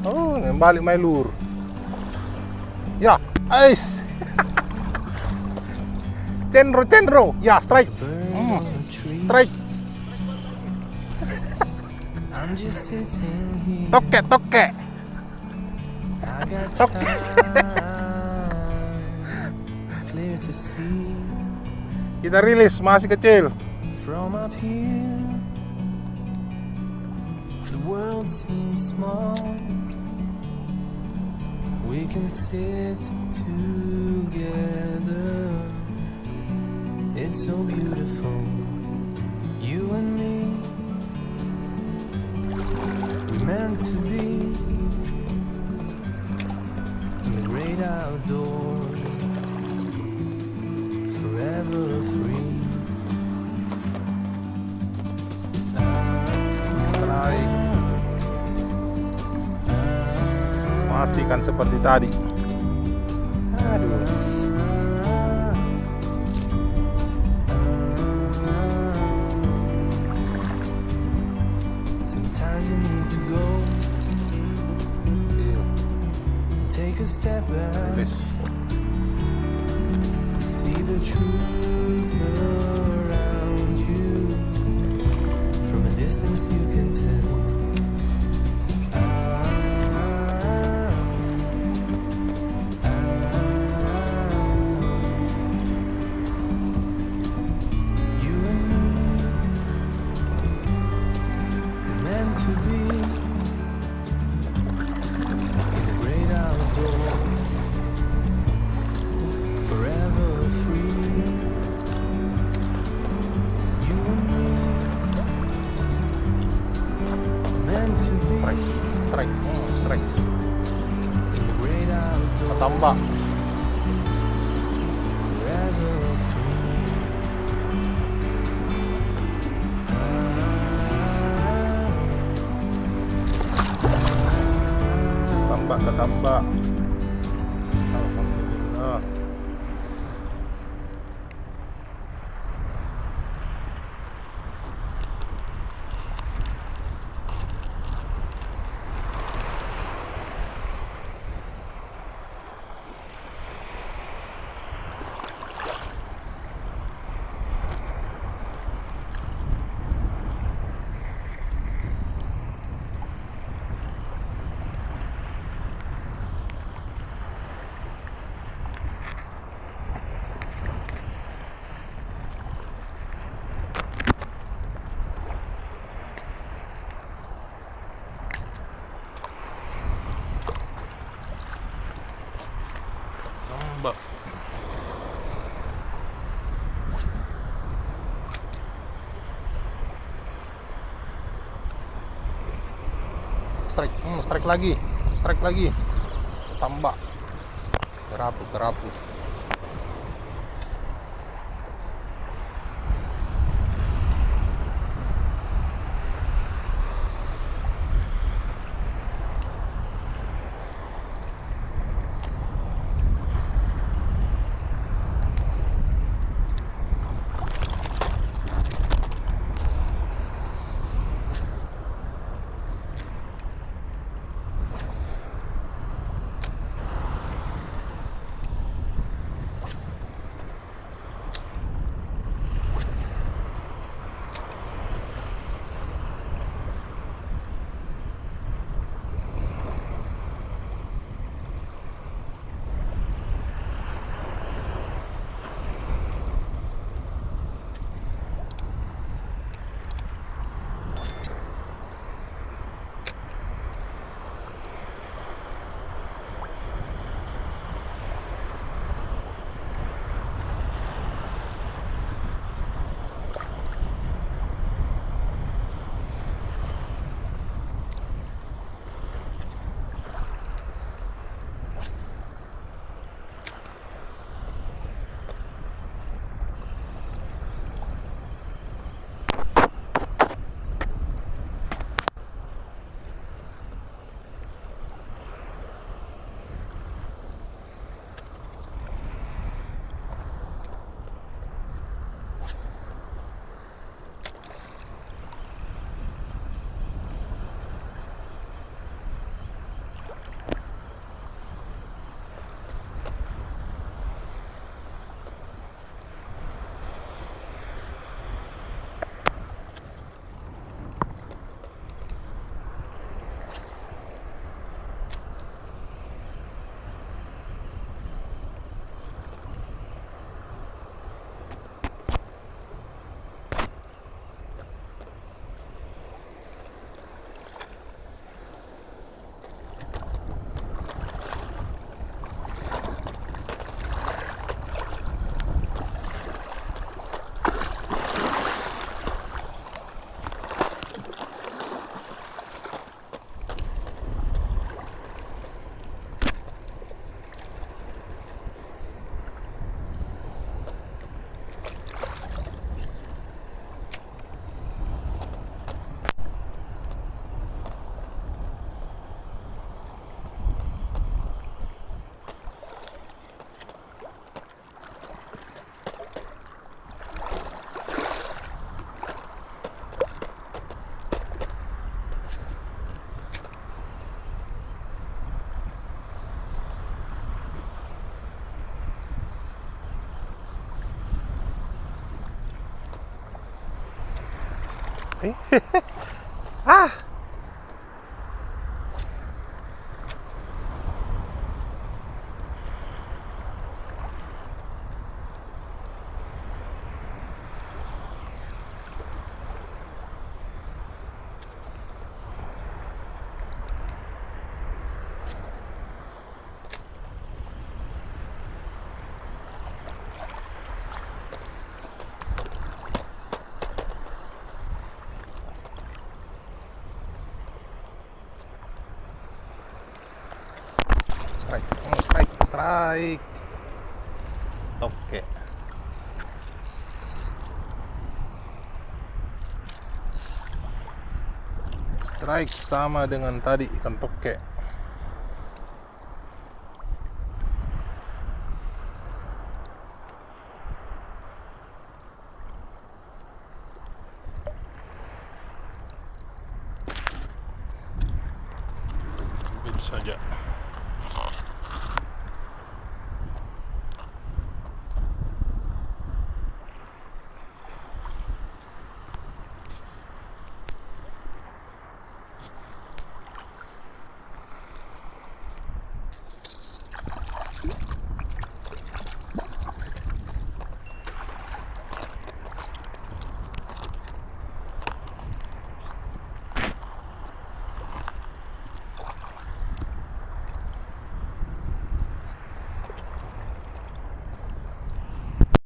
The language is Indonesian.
Oh, balik may lure. Ya, ais. Cendro. Ya, strike. Strike. Toke. Kita rilis, masih kecil. From up here, the world seems small. We can sit together. It's so beautiful, you and me. We're meant to be in the great outdoors, forever free. Masih kan seperti tadi. Aduh. Sometimes you need to go, take a step back to see the truth around you. From a distance you can tell. To be in the great outdoors, forever free. You and me, meant to be Strike. in the great outdoors, Tambah. forever free. Tambah. Alhamdulillah. Tambah. Strike lagi. Tambah. Kerapu. Ah. Strike. Oke. Strike sama dengan tadi ikan toke.